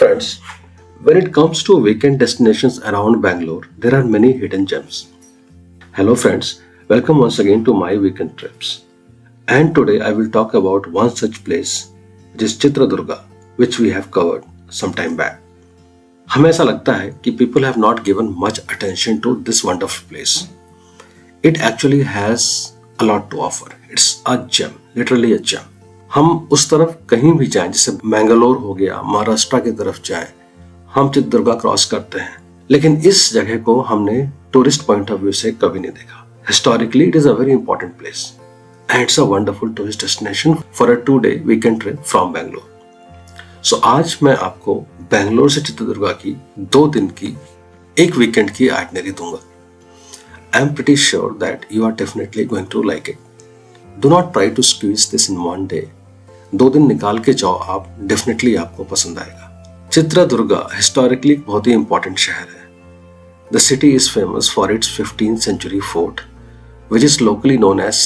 Friends, when it comes to weekend destinations around Bangalore, there are many hidden gems. Hello, friends, welcome once again to my weekend trips. And today I will talk about one such place, which is Chitradurga, which we have covered some time back. हमें ऐसा लगता है कि people have not given much attention to this wonderful place. It actually has a lot to offer. It's a gem, literally a gem. हम उस तरफ कहीं भी जाएं, जैसे मैंगलोर हो गया, महाराष्ट्र की तरफ जाएं, हम चित्रदुर्गा क्रॉस करते हैं, लेकिन इस जगह को हमने टूरिस्ट पॉइंट ऑफ व्यू से कभी नहीं देखा. Historically it is a very important place and it's a wonderful tourist destination for a 2-day weekend trip from Bangalore. So आज मैं आपको बैंगलोर से चित्रदुर्गा की 2 दिन की एक वीकेंड की आइटनरी दूंगा. I am pretty sure that you are definitely going to like it. Do not try to squeeze this in 1 day. 2 दिन निकाल के जाओ आप, डेफिनेटली आपको पसंद आएगा. चित्रदुर्गा हिस्टोरिकली एक बहुत ही इंपॉर्टेंट शहर है. The city is famous for its 15th century fort, which is locally known as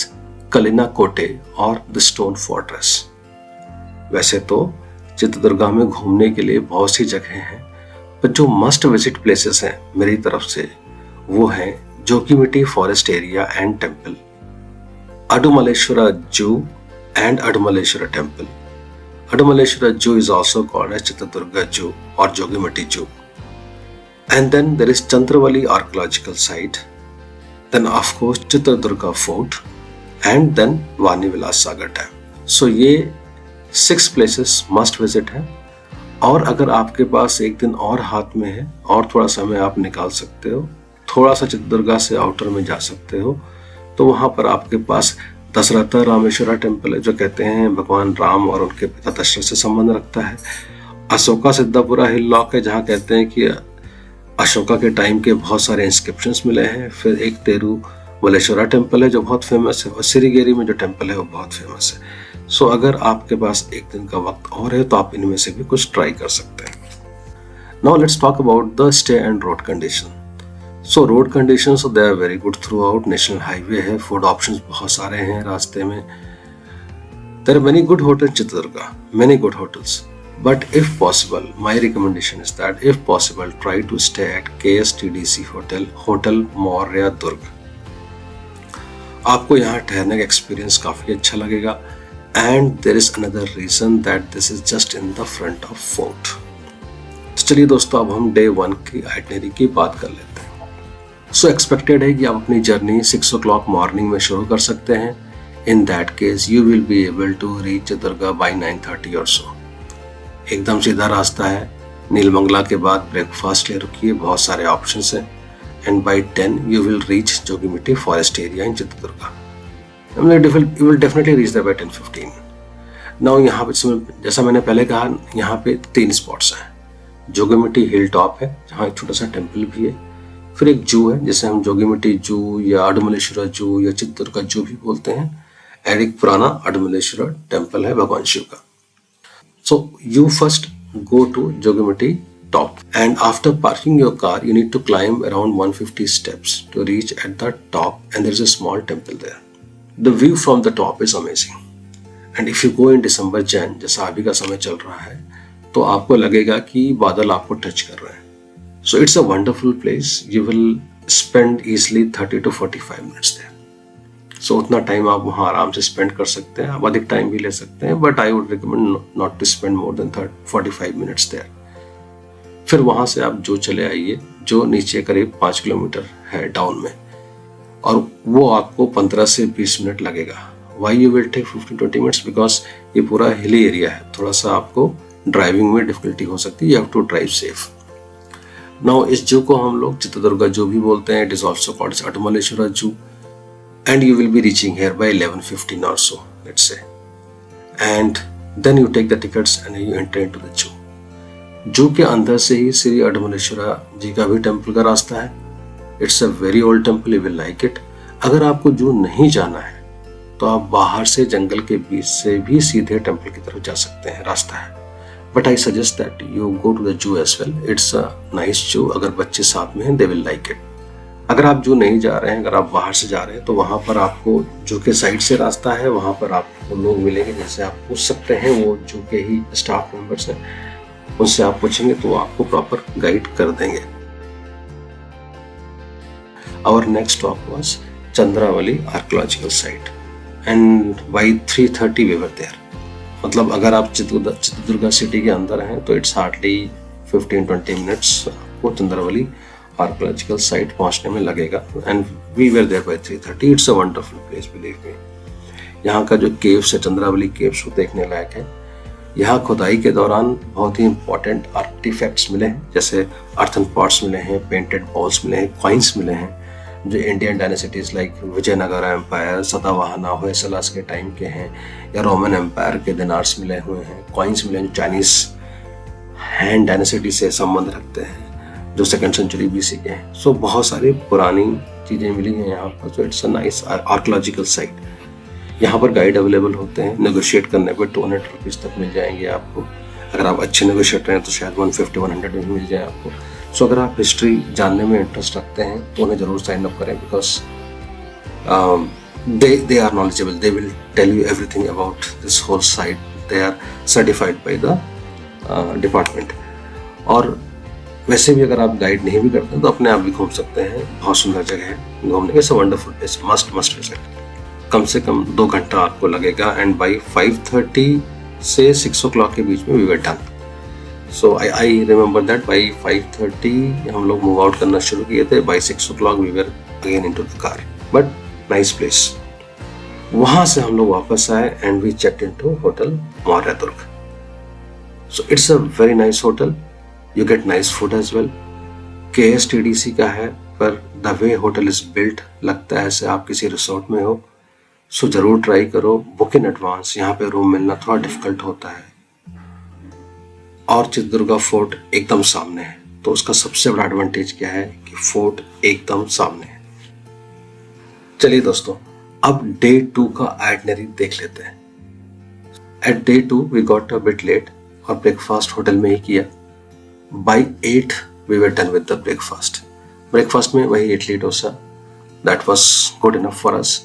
Kalina कोटे और द स्टोन फोर्ट्रेस. वैसे तो चित्रदुर्गा में घूमने के लिए बहुत सी जगह हैं, पर जो मस्ट विजिट प्लेसेस हैं मेरी तरफ से वो हैं Jogimatti forest area and temple, Adumalleshwara Zoo and Adumalleshwara Temple. Adumalleshwara Zoo is also called as Chitradurga Zoo or Jogimatti Zoo. And then there is Chandravali Archaeological Site. Then of course Chitradurga Fort and then Vani Vilas Sagar Dam. So ये 6 places must visit हैं. और अगर आपके पास एक दिन और हाथ में है और थोड़ा समय आप निकाल सकते हो, थोड़ा सा चित्रदुर्गा से आउटर में जा सकते हो, तो वहां पर आपके पास दशरथा रामेश्वरा टेम्पल है, जो कहते हैं भगवान राम और उनके पिता दशरथ से संबंध रखता है. अशोका सिद्धापुरा हिल लॉक है, जहाँ कहते हैं कि अशोका के टाइम के बहुत सारे इंस्क्रिप्शंस मिले हैं. फिर एक तिरुमलेश्वरा टेम्पल है जो बहुत फेमस है, और सिरिगेरी में जो टेम्पल है वो बहुत फेमस है. सो अगर आपके पास एक दिन का वक्त और है तो आप इनमें से भी कुछ ट्राई कर सकते हैं. Now let's talk about the stay and road condition. So road conditions they are very good throughout. National highway है, फूड ऑप्शंस बहुत सारे हैं रास्ते में. There are many good hotels Chitradurga, many good hotels. But if possible, my recommendation is that if possible try to stay at KSTDC hotel Maurya Durg. आपको यहाँ ठहरने का एक्सपीरियंस काफी अच्छा लगेगा. And there is another reason that this is just in the front of fort. चलिए दोस्तों, अब हम डे 1 की आइटनरी की बात कर लेते हैं. सो एक्सपेक्टेड है कि आप अपनी जर्नी 6 o'clock मॉर्निंग में शुरू कर सकते हैं. In that case you will be able to reach Chitradurga by 9:30 or सो. एकदम सीधा रास्ता है. नीलमंगला के बाद ब्रेकफास्ट ले रुकिए, बहुत सारे ऑप्शंस हैं. And by 10 you will reach Jogimatti forest area in Chitradurga. You will definitely reach that by 10:15. Now यहाँ पे जैसा मैंने पहले कहा, यहाँ पे 3 स्पॉट्स हैं. जोगीमट्टी हिल टॉप है, जहाँ एक छोटा सा टेम्पल भी है. फिर एक जू है जिसे हम जोगीमट्टी जू या अडुमलेश्वरा जू या चित्रदुर्गा जू भी बोलते हैं. और एक पुराना अडुमलेश्वरा टेम्पल है भगवान शिव का. So you first go to Jogimatti top and after parking your car you need to climb around 150 steps to reach at the top, and there is a small temple there. The view from the top is amazing. And if you go in December, Jan, जैसा अभी का समय चल रहा है, तो आपको लगेगा कि बादल आपको टच कर रहे हैं. So it's a wonderful place. You will spend easily 30 to 45 minutes there. So उतना टाइम आप वहाँ आराम से स्पेंड कर सकते हैं. आप अधिक टाइम भी ले सकते हैं, but I would recommend not to spend more than 45 minutes there. फिर वहाँ से आप जो चले आइए, जो नीचे करीब 5 किलोमीटर है डाउन में, और वो आपको 15 से 20 मिनट लगेगा. Why you will take 15-20 minutes? Because ये पूरा हिली एरिया है, थोड़ा सा आपको ड्राइविंग में डिफिकल्टी हो सकती है. You have to drive safe. Now इस जू को हम लोग चित्रदुर्गा जू भी बोलते हैं. It is also called as Adumalleshwara zoo. And you will be reaching here by 11:15 or so, let's say. And then you take the tickets and you enter into the zoo. Zoo के अंदर से ही श्री अडुमलेश्वरा जी का भी टेम्पल का रास्ता है. It's a very old temple, you will like it. अगर आपको जू नहीं जाना है तो आप बाहर से जंगल के बीच से भी सीधे टेम्पल की तरफ जा सकते हैं, रास्ता है. But I suggest that you go to the zoo as well. It's a nice zoo. अगर बच्चे साथ में हैं, they will like it. अगर आप जू नहीं जा रहे हैं, अगर आप बाहर से जा रहे हैं, तो वहाँ पर आपको जू के साइड से रास्ता है, वहाँ पर आपको लोग मिलेंगे जिनसे आप पूछ सकते हैं. वो जू के ही स्टाफ मेंबर्स हैं. उनसे आप पूछेंगे तो वो आपको प्रॉपर गाइड कर देंगे। Our next stop was Chandravali archaeological site and by 3:30 we were there. मतलब अगर आप चित्रदुर्गा सिटी के अंदर हैं तो इट्स हार्डली 15-20 मिनट्स आपको चंद्रावली आर्कियोलॉजिकल साइट पहुंचने में लगेगा and we were there by 3:30. It's a wonderful place, believe me. यहाँ का जो केव्स है, चंद्रावली केव्स, वो देखने लायक है। यहाँ खुदाई के दौरान बहुत ही इंपॉर्टेंट आर्टिफैक्ट्स मिले हैं, जैसे अर्थन पॉट्स मिले हैं, पेंटेड बॉल्स मिले हैं, कॉइन्स मिले हैं जो Indian dynasties like Vijayanagara empire, Satavahana, Hoysalas के टाइम के हैं, या रोमन एम्पायर के दिनार्स मिले हुए हैं, कॉइन्स मिले हैं जो चाइनीज हैंड डायनेसिटी से संबंध रखते हैं जो 2nd सेंचुरी बीसी के हैं। सो बहुत सारी पुरानी चीज़ें मिली हैं यहाँ पर। सो it's a nice archaeological site. यहाँ पर गाइड अवेलेबल होते हैं, नेगोशिएट करने पर 200 रुपीज़ तक मिल जाएंगे आपको। अगर आप अच्छे नेगोशिएटर हैं तो शायद 150-100 में मिल जाए आपको। सो अगर आप हिस्ट्री जानने में इंटरेस्ट रखते हैं तो उन्हें ज़रूर साइन अप करें, because they are knowledgeable. They will tell you everything about this whole site. They are certified by the department. और वैसे भी अगर आप गाइड नहीं भी करते तो अपने आप भी घूम सकते हैं। बहुत सुंदर जगह है घूमने के, वंडरफुल प्लेस, मस्ट विजिट। कम से कम 2 घंटा आपको लगेगा एंड बाई 5:30 से 6 o'clock के बीच में we were done. So I remember that by 5:30 हम लोग मूव आउट करना शुरू किए थे। By 6 o'clock we were again into the car, but nice place. वहां से हम लोग वापस आए and we checked into hotel Maurya Durg. So it's a very nice hotel, you get nice food as well. KSTDC का है, पर the way hotel is built लगता है ऐसे आप किसी रिसोर्ट में हो। सो जरूर ट्राई करो, बुक इन एडवांस। यहाँ पे रूम मिलना थोड़ा डिफिकल्ट होता है। और चित्रदुर्गा फोर्ट एकदम सामने है, तो उसका सबसे बड़ा एडवांटेज क्या है कि फोर्ट एकदम सामने है। चलिए दोस्तों, अब डे 2 का आइटनरी देख लेते हैं। At day 2 we got a bit late और ब्रेकफास्ट होटल में ही किया। By 8 we were done with the breakfast. Breakfast में वही idli dosa, that was good enough for us.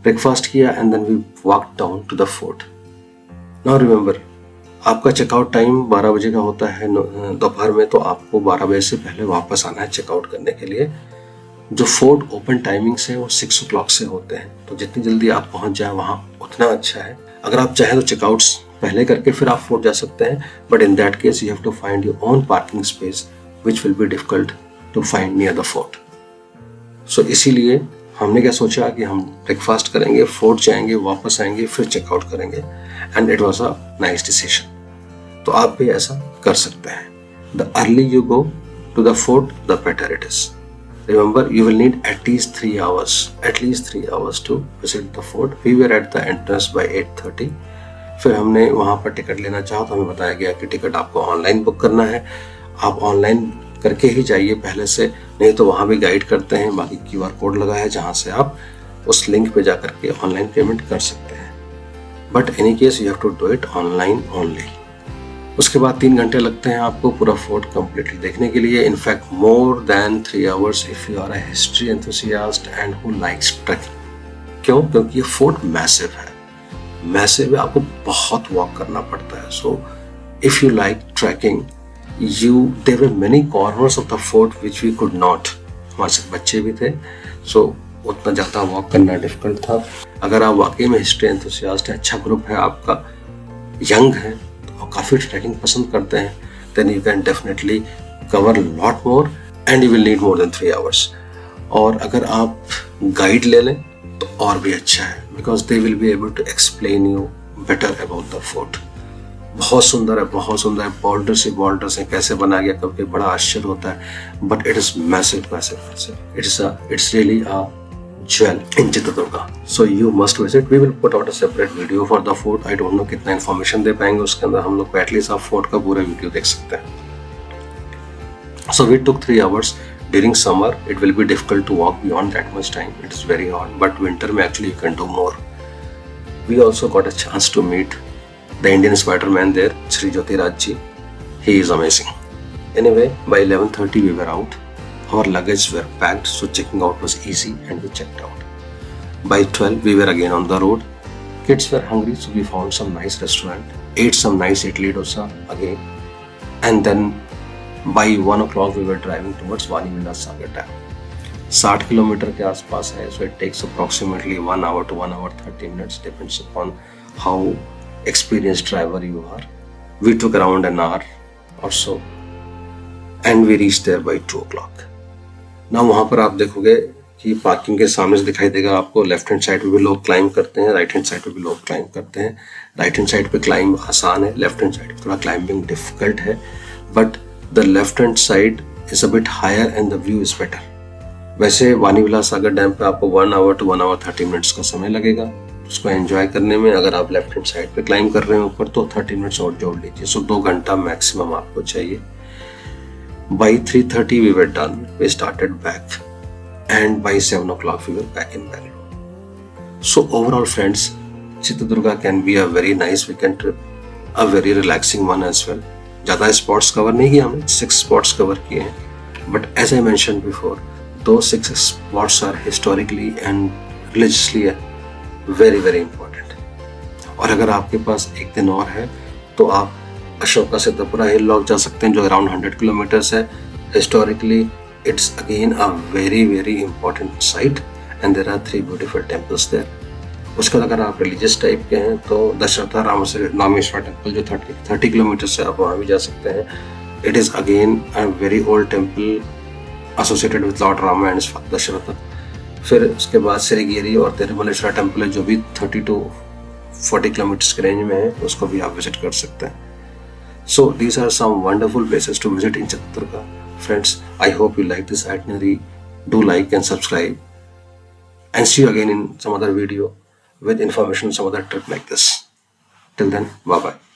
Breakfast किया and then we walk down to the fort. Now remember, आपका checkout time 12 बजे का होता है दोपहर में, तो आपको 12 बजे से पहले वापस आना है चेकआउट करने के लिए। जो फोर्ट ओपन टाइमिंग्स है वो 6 o'clock से होते हैं, तो जितनी जल्दी आप पहुंच जाए वहां उतना अच्छा है। अगर आप चाहें तो चेकआउट्स पहले करके फिर आप फोर्ट जा सकते हैं, but in that case you have to find your own parking space which will be difficult to find near the fort. So इसीलिए हमने क्या सोचा कि हम ब्रेकफास्ट करेंगे, फोर्ट जाएंगे, वापस आएंगे, फिर चेकआउट करेंगे, and it was a nice decision. तो आप भी ऐसा कर सकते हैं। The early you go to the fort the better it is. Remember, you will need at least 3 hours to visit the fort. We were at the entrance by 8:30. फिर हमने वहाँ पर टिकट लेना चाहा तो हमें बताया गया कि टिकट आपको ऑनलाइन बुक करना है। आप ऑनलाइन करके ही जाइए पहले से, नहीं तो वहाँ भी गाइड करते हैं। बाकी QR कोड लगा है जहाँ से आप उस लिंक पे जा करके ऑनलाइन पेमेंट कर सकते हैं। But any case you have to do it online only. उसके बाद 3 घंटे लगते हैं आपको पूरा फोर्ट कंप्लीटली देखने के लिए। In fact more than 3 hours if you are a history enthusiast and who likes trekking. क्यों? क्योंकि ये फोर्ट मैसिव है, आपको बहुत वॉक करना पड़ता है। So if you like trekking, there were many corners of the fort which we could not. हमारे साथ बच्चे भी थे, सो उतना ज़्यादा वॉक करना डिफिकल्ट था। अगर आप वाकई में हिस्ट्री एंथुसियास्ट है, अच्छा ग्रुप है आपका, यंग है और काफ़ी ट्रैकिंग पसंद करते हैं, then you can definitely cover a lot more and you will need more than 3 hours. और अगर आप गाइड ले लें तो और भी अच्छा है, because they will be able to explain you better about the fort. बहुत सुंदर है, बॉर्डर्स हैं, कैसे बनाया गया कभी बड़ा आश्चर्य होता है, but it is massive. It's really a jewel in Chitradurga. So you must visit. We will put out a separate video for the fort. I don't know कितना information दे पाएंगे उसके अंदर हम लोग, at least आप fort का पूरा video देख सकते हैं। So we took 3 hours. During summer, it will be difficult to walk beyond that much time. It is very hot. But winter में actually you can do more. We also got a chance to meet the Indian Spider-Man there, Sri Jyotiraj ji. He is amazing. Anyway, by 11:30 we were out. Our luggage were packed, so checking out was easy and we checked out. By 12 we were again on the road. Kids were hungry, so we found some nice restaurant, ate some nice idli dosa again, and then by 1 o'clock we were driving towards Vani Villa Sagar Dam. 60 kilometre के आसपास है, so it takes approximately 1 hour to 1 hour 30 minutes, depends upon how experienced driver you are. We took around an hour or so and we reached there by 2 o'clock. Now वहाँ पर आप देखोगे कि parking के सामने से दिखाई देगा आपको, लेफ्ट हैंड साइड पे भी लोग क्लाइंब करते हैं, राइट हैंड साइड पे भी लोग क्लाइंब करते हैं. राइट हैंड साइड पे क्लाइंब आसान है, लेफ्ट हैंड साइड पे थोड़ा क्लाइंबिंग डिफिकल्ट है, but the left hand side is a bit higher and the view is better. वैसे वानी विला सागर डैम पे आपको 1 hour to 1 hour 30 minutes का समय लगेगा उसको एंजॉय करने में. अगर आप लेफ्ट हैंड साइड पे क्लाइंब कर रहे हैं ऊपर तो 30 minutes और जोड़ लीजिए, सो 2 घंटा मैक्सिमम आपको चाहिए. By 3:30 we were done. We started back, and by 7 o'clock we were back in Bangalore. So overall, friends, Chitradurga can be a very nice weekend trip, a very relaxing one as well. ज़्यादा spots cover नहीं किए हमने, 6 spots cover किए हैं. But as I mentioned before, those 6 spots are historically and religiously very very important. और अगर आपके पास एक दिन और है तो आप अशोका से तपुरा हिल लॉक जा सकते हैं जो अराउंड 100 किलोमीटर्स है. Historically it's again a very very important site and there are 3 beautiful temples there. उसके बाद अगर आप रिलीजियस टाइप के हैं तो दशरथा रामेश्वर टेम्पल जो 30 किलोमीटर से आप वहाँ भी जा सकते हैं. It is again a very old temple associated with Lord Rama and Dasharatha. फिर उसके बाद श्रीगिरी और तिरुमलेश्वर टेम्पल है जो भी 30 to 40 किलोमीटर्स के रेंज में है, उसको भी आप विजिट कर सकते हैं. So these are some wonderful places to visit in Chitradurga. Friends, I hope you like this itinerary. Do like and subscribe. And see you again in some other video with information on some other trip like this. Till then, bye bye.